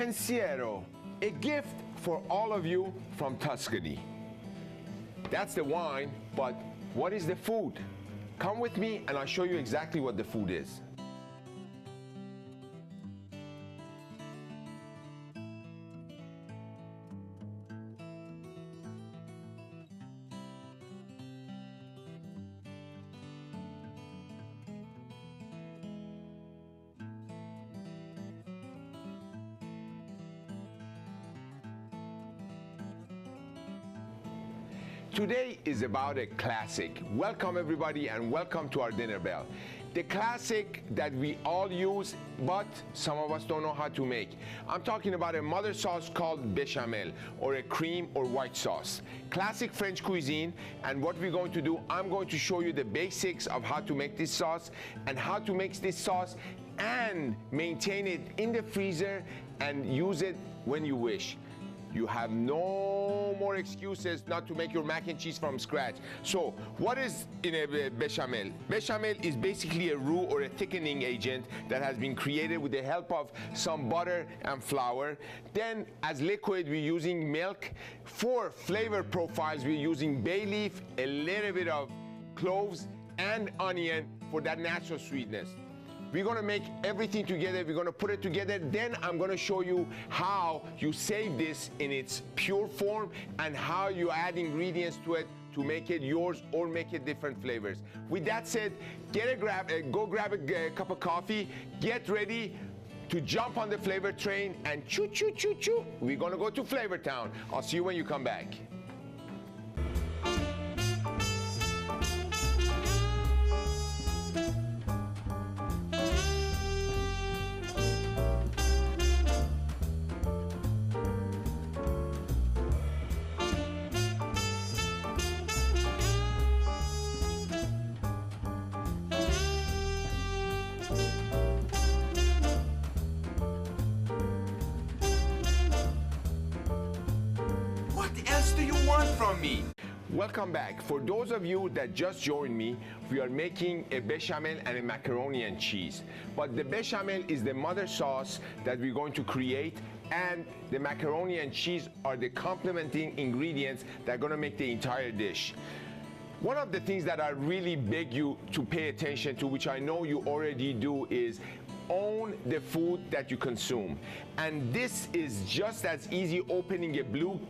pensiero, a gift for all of you from Tuscany. That's the wine, but what is the food? Come with me and I'll show you exactly what the food is. Today is about a classic. Welcome everybody and welcome to our dinner bell. The classic that we all use, but some of us don't know how to make. I'm talking about a mother sauce called bechamel, or a cream or white sauce. Classic French cuisine, and what we're going to do, I'm going to show you the basics of how to make this sauce and how to make this sauce and maintain it in the freezer and use it when you wish. You have no more excuses not to make your mac and cheese from scratch. So what is in a bechamel? Bechamel is basically a roux or a thickening agent that has been created with the help of some butter and flour. Then as liquid, we're using milk. For flavor profiles, we're using bay leaf, a little bit of cloves and onion for that natural sweetness. We're gonna make everything together, we're gonna put it together, then I'm gonna show you how you save this in its pure form and how you add ingredients to it to make it yours or make it different flavors. With that said, go grab a cup of coffee, get ready to jump on the flavor train and choo choo choo choo. We're gonna go to Flavor Town. I'll see you when you come back. From me. Welcome back. For those of you that just joined me, we are making a bechamel and a macaroni and cheese. But the bechamel is the mother sauce that we're going to create, and the macaroni and cheese are the complementing ingredients that are going to make the entire dish. One of the things that I really beg you to pay attention to, which I know you already do, is own the food that you consume. And this is just as easy opening a blue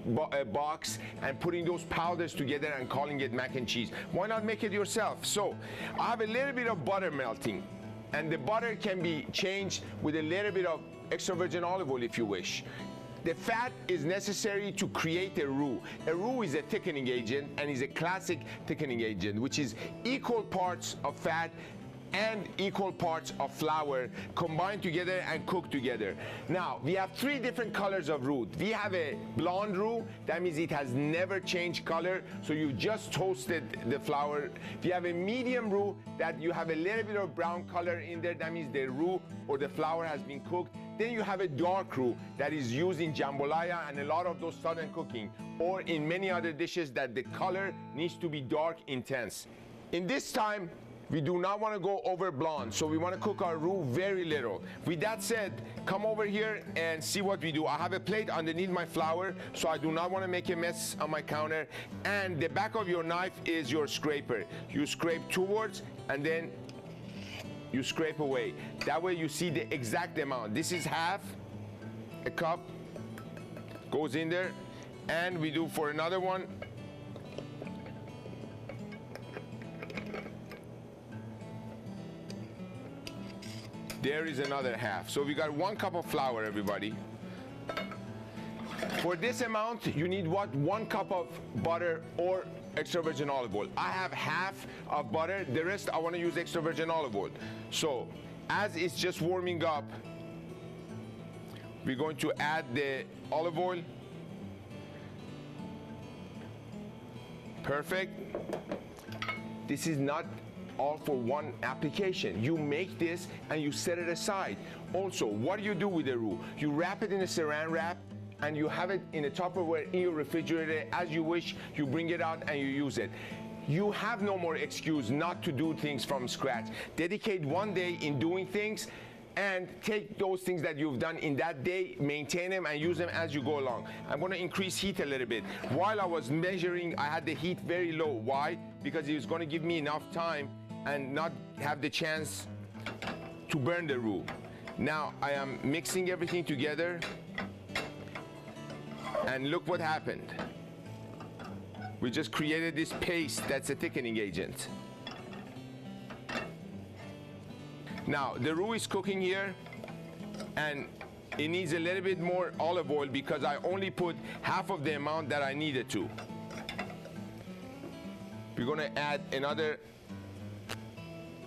box and putting those powders together and calling it mac and cheese. Why not make it yourself? So I have a little bit of butter melting, and the butter can be changed with a little bit of extra virgin olive oil if you wish. The fat is necessary to create a roux. A roux is a thickening agent and is a classic thickening agent, which is equal parts of fat and equal parts of flour combined together and cooked together. Now, we have three different colors of roux. We have a blonde roux, that means it has never changed color, so you just toasted the flour. We have a medium roux that you have a little bit of brown color in there, that means the roux or the flour has been cooked. Then you have a dark roux that is used in jambalaya and a lot of those southern cooking, or in many other dishes that the color needs to be dark, intense. In this time, we do not want to go over blonde, so we want to cook our roux very little. With that said, come over here and see what we do. I have a plate underneath my flour, so I do not want to make a mess on my counter. And the back of your knife is your scraper. You scrape towards and then you scrape away. That way you see the exact amount. This is half a cup, goes in there, and we do for another one. There is another half. So we got 1 cup of flour, everybody. For this amount, you need what? 1 cup of butter or extra virgin olive oil. I have half of butter. The rest, I want to use extra virgin olive oil. So as it's just warming up, we're going to add the olive oil. Perfect. This is not all for one application. You make this and you set it aside. Also, what do you do with the roux? You wrap it in a saran wrap and you have it in a Tupperware in your refrigerator. As you wish, you bring it out and you use it. You have no more excuse not to do things from scratch. Dedicate one day in doing things. and take those things that you've done in that day, maintain them, and use them as you go along. I'm going to increase heat a little bit. While I was measuring, I had the heat very low. Why? Because it was going to give me enough time and not have the chance to burn the roux. Now I am mixing everything together, and look what happened. We just created this paste that's a thickening agent. Now the roux is cooking here, and it needs a little bit more olive oil because I only put half of the amount that I needed to. We're going to add another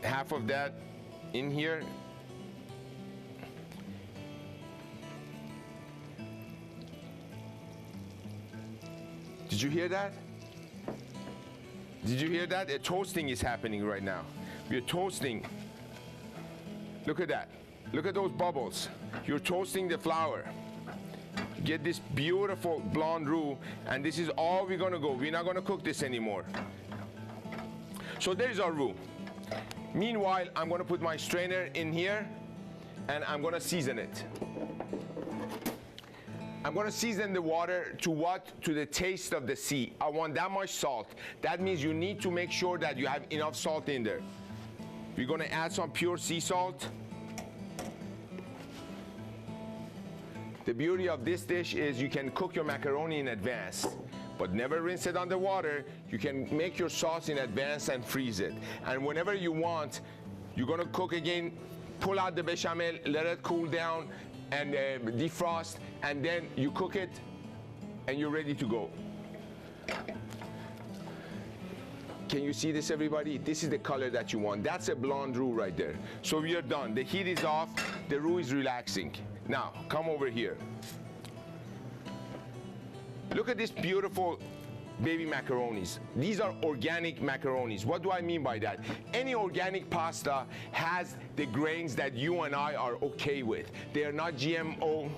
half of that in here. Did you hear that? Did you hear that? A toasting is happening right now. We're toasting. Look at that. Look at those bubbles. You're toasting the flour. Get this beautiful blonde roux, and this is all we're gonna go. We're not gonna cook this anymore. So there's our roux. Meanwhile, I'm gonna put my strainer in here, and I'm gonna season it. I'm gonna season the water to what? To the taste of the sea. I want that much salt. That means you need to make sure that you have enough salt in there. We're gonna add some pure sea salt. The beauty of this dish is you can cook your macaroni in advance, but never rinse it under water. You can make your sauce in advance and freeze it. And whenever you want, you're gonna cook again, pull out the bechamel, let it cool down, and defrost, and then you cook it, and you're ready to go. Can you see this, everybody? This is the color that you want. That's a blonde roux right there. So we are done. The heat is off. The roux is relaxing. Now, come over here. Look at this beautiful baby macaronis. These are organic macaronis. What do I mean by that? Any organic pasta has the grains that you and I are okay with. They are not GMO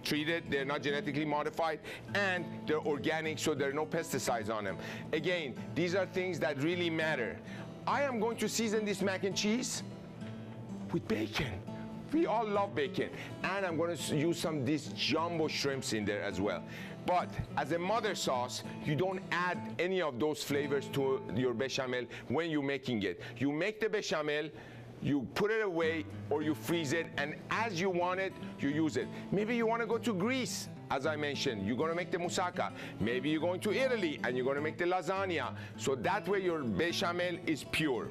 treated, they're not genetically modified, and they're organic, so there are no pesticides on them. Again, these are things that really matter. I am going to season this mac and cheese with bacon. We all love bacon. And I'm going to use some of these jumbo shrimps in there as well. But as a mother sauce, you don't add any of those flavors to your bechamel when you're making it. You make the bechamel, you put it away, or you freeze it, and as you want it, you use it. Maybe you want to go to Greece, as I mentioned. You're going to make the moussaka. Maybe you're going to Italy, and you're going to make the lasagna. So that way your bechamel is pure.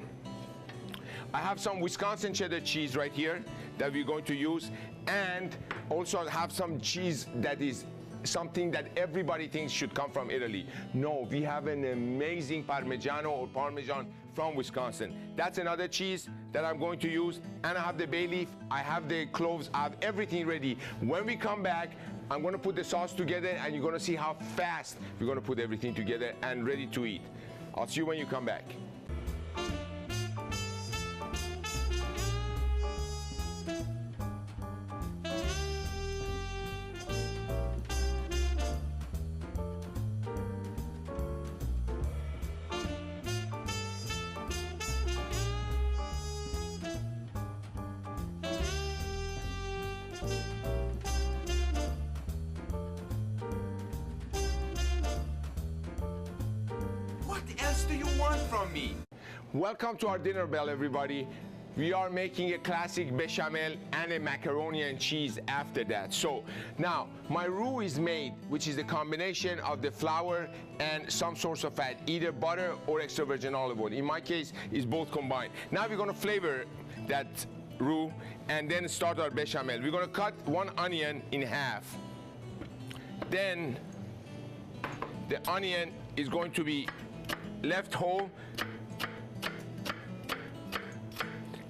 I have some Wisconsin cheddar cheese right here that we're going to use, and also have some cheese that is something that everybody thinks should come from Italy. No, we have an amazing Parmigiano or Parmesan from Wisconsin. That's another cheese that I'm going to use, and I have the bay leaf, I have the cloves, I have everything ready. When we come back, I'm going to put the sauce together, and you're going to see how fast we're going to put everything together and ready to eat. I'll see you when you come back. What else do you want from me? Welcome to our dinner bell, everybody. We are making a classic bechamel and a macaroni and cheese after that. So now my roux is made, which is a combination of the flour and some source of fat, either butter or extra virgin olive oil. In my case, it's both combined. Now we're going to flavor that roux and then start our bechamel. We're going to cut one onion in half. Then the onion is going to be left whole,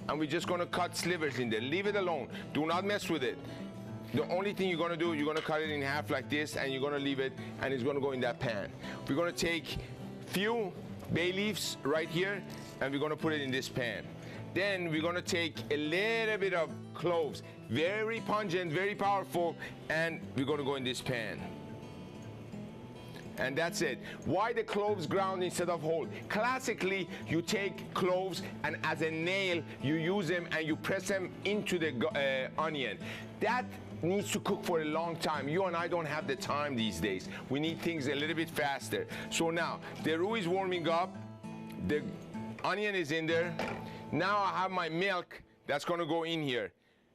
and we're just going to cut slivers in there. Leave it alone. Do not mess with it. The only thing you're going to do, you're going to cut it in half like this, and you're going to leave it, and it's going to go in that pan. We're going to take few bay leaves right here, and we're going to put it in this pan. Then we're going to take a little bit of cloves, very pungent, very powerful, and we're going to go in this pan. And that's it. Why the cloves ground instead of whole? Classically, you take cloves and as a nail, you use them and you press them into the onion. That needs to cook for a long time. You and I don't have the time these days. We need things a little bit faster. So now, the roux is warming up. The onion is in there. Now I have my milk that's gonna go in here.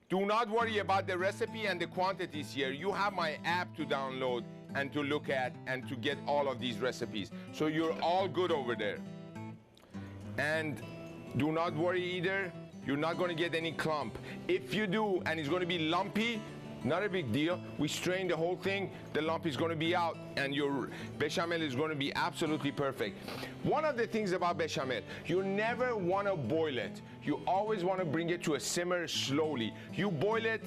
Do not worry about the recipe and the quantities here. You have my app to download and to look at and to get all of these recipes. So you're all good over there. And do not worry either, you're not gonna get any clump. If you do and it's gonna be lumpy, not a big deal. We strain the whole thing, the lump is gonna be out and your bechamel is gonna be absolutely perfect. One of the things about bechamel, you never wanna boil it. You always wanna bring it to a simmer slowly. You boil it,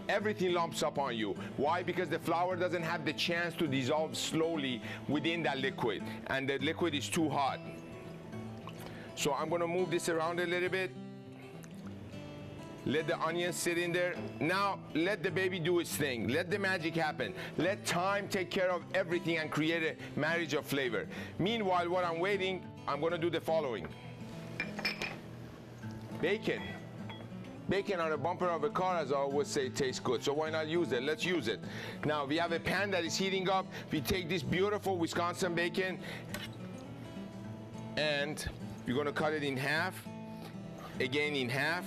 everything lumps up on you. Why? Because the flour doesn't have the chance to dissolve slowly within that liquid, and the liquid is too hot. So I'm gonna move this around a little bit. Let the onion sit in there. Now, let the baby do its thing. Let the magic happen. Let time take care of everything and create a marriage of flavor. Meanwhile, while I'm waiting, I'm gonna do the following. Bacon. Bacon on a bumper of a car, as I always say, tastes good. So why not use it? Let's use it. Now, we have a pan that is heating up. We take this beautiful Wisconsin bacon and we're gonna cut it in half, again in half,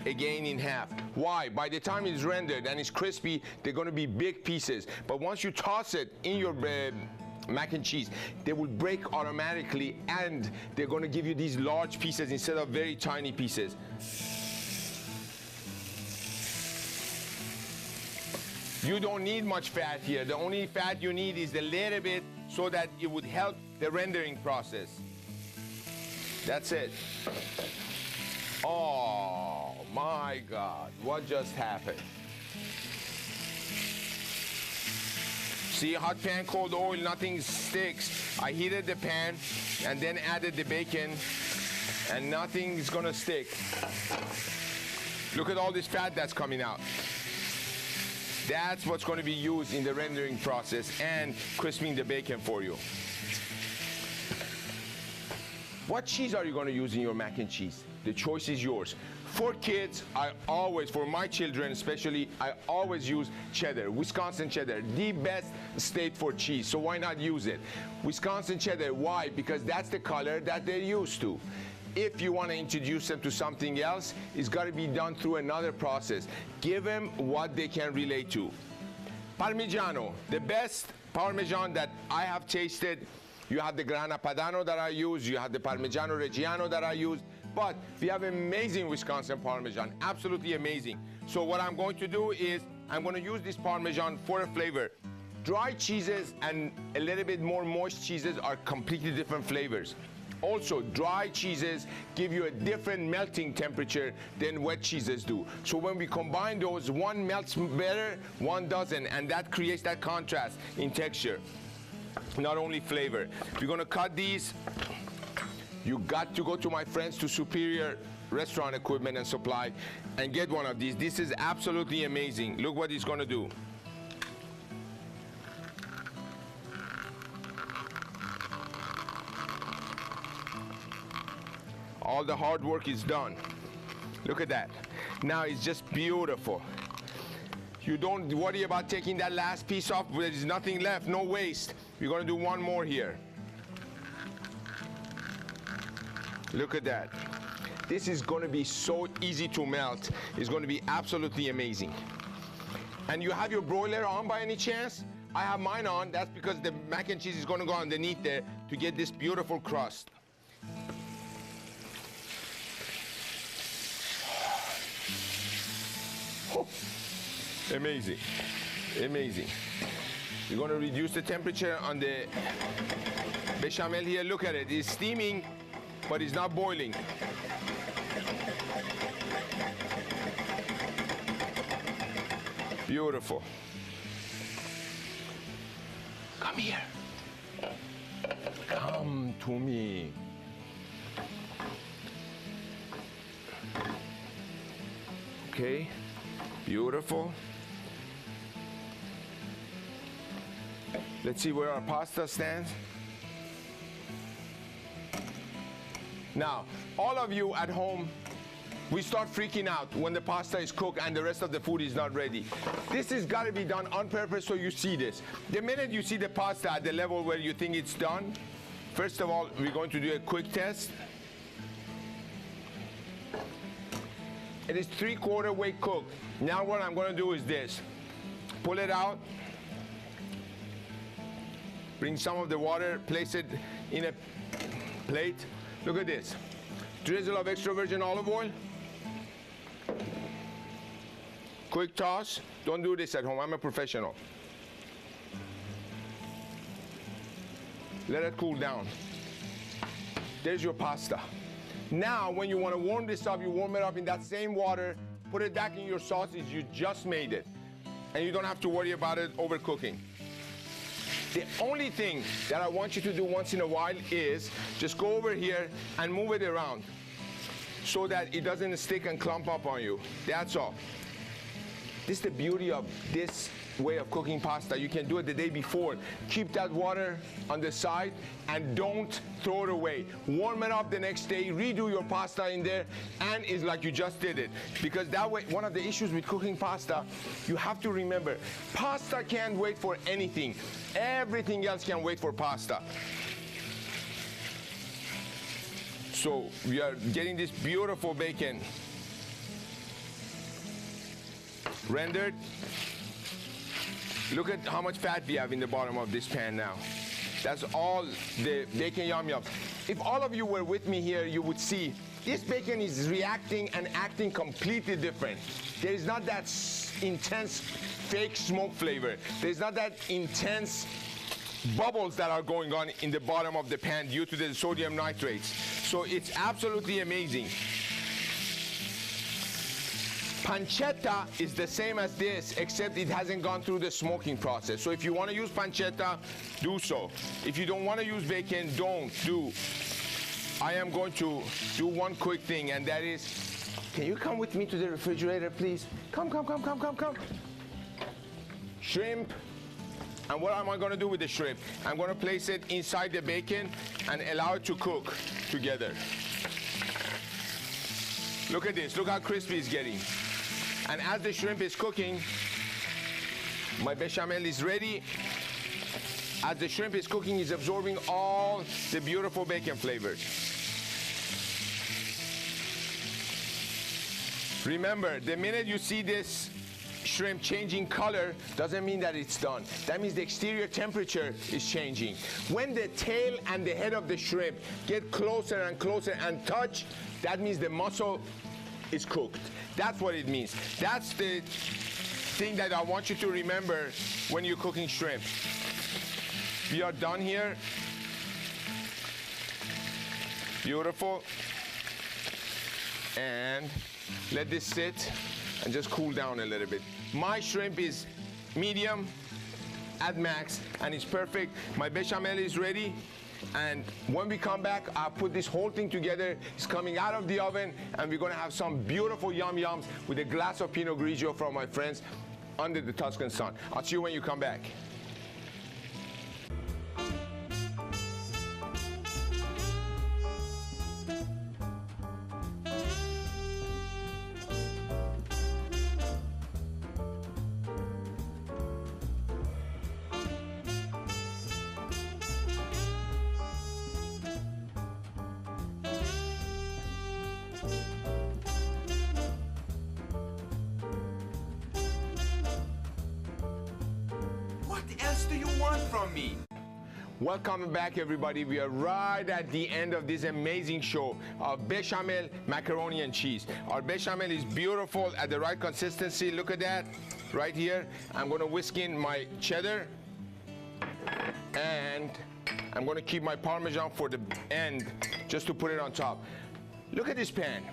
again in half. Why? By the time it's rendered and it's crispy, they're gonna be big pieces. But once you toss it in your mac and cheese, they will break automatically and they're gonna give you these large pieces instead of very tiny pieces. You don't need much fat here. The only fat you need is a little bit so that it would help the rendering process. That's it. Oh my God, what just happened? See, hot pan, cold oil, nothing sticks. I heated the pan and then added the bacon and nothing is gonna stick. Look at all this fat that's coming out. That's what's going to be used in the rendering process and crisping the bacon for you. What cheese are you going to use in your mac and cheese? The choice is yours. For kids, for my children especially, I always use cheddar, Wisconsin cheddar, the best state for cheese, so why not use it? Wisconsin cheddar, why? Because that's the color that they're used to. If you want to introduce them to something else, it's got to be done through another process. Give them what they can relate to. Parmigiano, the best Parmesan that I have tasted. You have the Grana Padano that I use, you have the Parmigiano Reggiano that I use, but we have amazing Wisconsin Parmesan, absolutely amazing. So what I'm going to do is, I'm going to use this Parmesan for a flavor. Dry cheeses and a little bit more moist cheeses are completely different flavors. Also, dry cheeses give you a different melting temperature than wet cheeses do. So when we combine those, one melts better, one doesn't, and that creates that contrast in texture, not only flavor. If you're gonna cut these, you got to go to my friends to Superior Restaurant Equipment and Supply and get one of these. This is absolutely amazing. Look what it's gonna do. All the hard work is done. Look at that. Now it's just beautiful. You don't worry about taking that last piece off. There's nothing left, no waste. We're gonna do one more here. Look at that. This is gonna be so easy to melt. It's gonna be absolutely amazing. And you have your broiler on by any chance? I have mine on. That's because the mac and cheese is gonna go underneath there to get this beautiful crust. Oh, amazing, amazing. You're gonna reduce the temperature on the bechamel here. Look at it, it's steaming, but it's not boiling. Beautiful. Come here. Come to me. Okay. Beautiful. Let's see where our pasta stands. Now, all of you at home, we start freaking out when the pasta is cooked and the rest of the food is not ready. This has got to be done on purpose so you see this. The minute you see the pasta at the level where you think it's done, first of all, we're going to do a quick test. It is 3/4 way cooked. Now what I'm going to do is this. Pull it out. Bring some of the water, place it in a plate. Look at this. Drizzle of extra virgin olive oil. Quick toss. Don't do this at home. I'm a professional. Let it cool down. There's your pasta. Now, when you want to warm this up, you warm it up in that same water, put it back in your sausage, you just made it. And you don't have to worry about it overcooking. The only thing that I want you to do once in a while is just go over here and move it around so that it doesn't stick and clump up on you. That's all. This is the beauty of this way of cooking pasta. You can do it the day before. Keep that water on the side and don't throw it away. Warm it up the next day, redo your pasta in there, and it's like you just did it. Because that way, one of the issues with cooking pasta, you have to remember, pasta can't wait for anything. Everything else can wait for pasta. So we are getting this beautiful bacon rendered. Look at how much fat we have in the bottom of this pan now. That's all the bacon yum yums. If all of you were with me here, you would see this bacon is reacting and acting completely different. There is not that intense fake smoke flavor. There's not that intense bubbles that are going on in the bottom of the pan due to the sodium nitrates. So it's absolutely amazing. Pancetta is the same as this, except it hasn't gone through the smoking process. So if you want to use pancetta, do so. If you don't want to use bacon, don't do. I am going to do one quick thing, and that is, can you come with me to the refrigerator, please? Come. Shrimp. And what am I going to do with the shrimp? I'm going to place it inside the bacon and allow it to cook together. Look at this. Look how crispy it's getting. And as the shrimp is cooking, my bechamel is ready. As the shrimp is cooking, it's absorbing all the beautiful bacon flavors. Remember, the minute you see this shrimp changing color, doesn't mean that it's done. That means the exterior temperature is changing. When the tail and the head of the shrimp get closer and closer and touch, that means the muscle is cooked. That's what it means. That's the thing that I want you to remember when you're cooking shrimp. We are done here. Beautiful. And let this sit and just cool down a little bit. My shrimp is medium at max and it's perfect. My bechamel is ready. And when we come back, I'll put this whole thing together. It's coming out of the oven, and we're gonna have some beautiful yum yums with a glass of Pinot Grigio from my friends under the Tuscan sun. I'll see you when you come back. What else do you want from me? Welcome back, everybody. We are right at the end of this amazing show of bechamel, macaroni, and cheese. Our bechamel is beautiful at the right consistency. Look at that right here. I'm going to whisk in my cheddar, and I'm going to keep my Parmesan for the end just to put it on top. Look at this pan.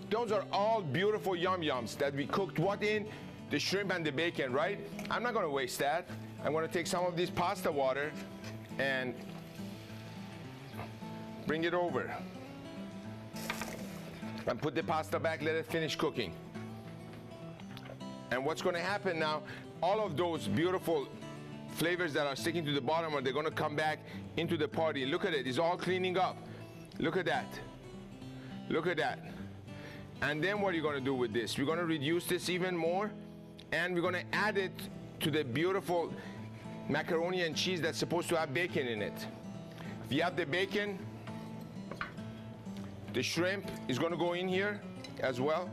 Those are all beautiful yum yums that we cooked what in? The shrimp and the bacon, right? I'm not going to waste that. I'm going to take some of this pasta water and bring it over and put the pasta back, let it finish cooking. And what's going to happen now, all of those beautiful flavors that are sticking to the bottom, or they're gonna come back into the party. Look at it, it's all cleaning up. Look at that. Look at that. And then what are you gonna do with this? We're gonna reduce this even more, and we're gonna add it to the beautiful macaroni and cheese that's supposed to have bacon in it. If you have the bacon, the shrimp is gonna go in here as well.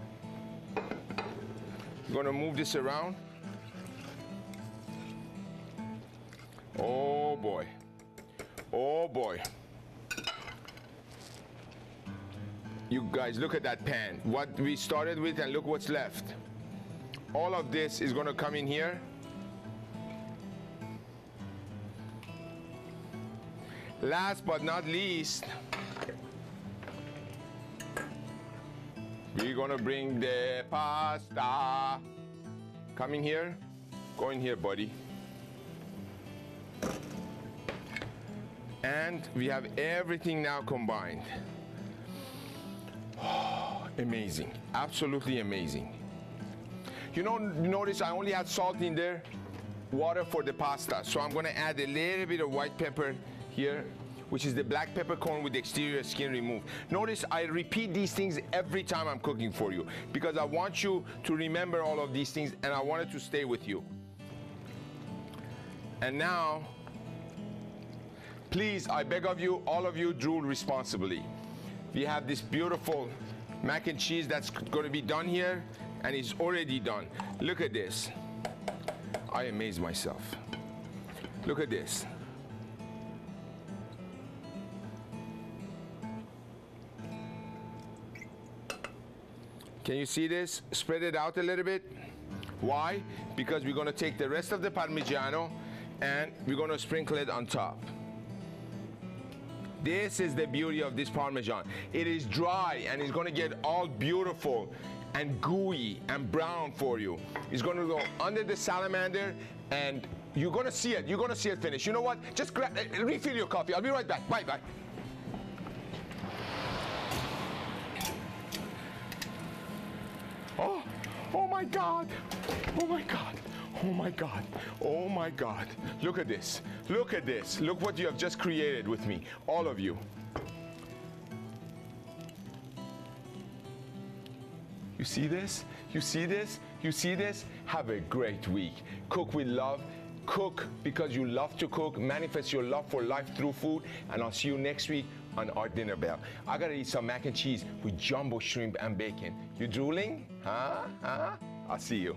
We're gonna move this around. Oh boy. Oh boy. You guys, look at that pan. What we started with, and look what's left. All of this is gonna come in here. Last but not least, we're gonna bring the pasta. Come in here. Go in here, buddy. And we have everything now combined. Oh, amazing, absolutely amazing. You know, notice I only had salt in there, water for the pasta. So I'm gonna add a little bit of white pepper here, which is the black peppercorn with the exterior skin removed. Notice I repeat these things every time I'm cooking for you, because I want you to remember all of these things, and I want it to stay with you. And now, please, I beg of you, all of you, drool responsibly. We have this beautiful mac and cheese that's going to be done here, and it's already done. Look at this. I amaze myself. Look at this. Can you see this? Spread it out a little bit. Why? Because we're going to take the rest of the Parmigiano and we're going to sprinkle it on top. This is the beauty of this Parmesan. It is dry and it's going to get all beautiful and gooey and brown for you. It's going to go under the salamander, and you're going to see it. You're going to see it finish. You know what? Just refill your coffee. I'll be right back. Bye-bye. Oh, oh my God. Oh my God. Oh my God. Oh my God. Look at this. Look at this. Look what you have just created with me. All of you. You see this? You see this? You see this? Have a great week. Cook with love. Cook because you love to cook. Manifest your love for life through food. And I'll see you next week on our dinner bell. I gotta eat some mac and cheese with jumbo shrimp and bacon. You drooling? Huh? I'll see you.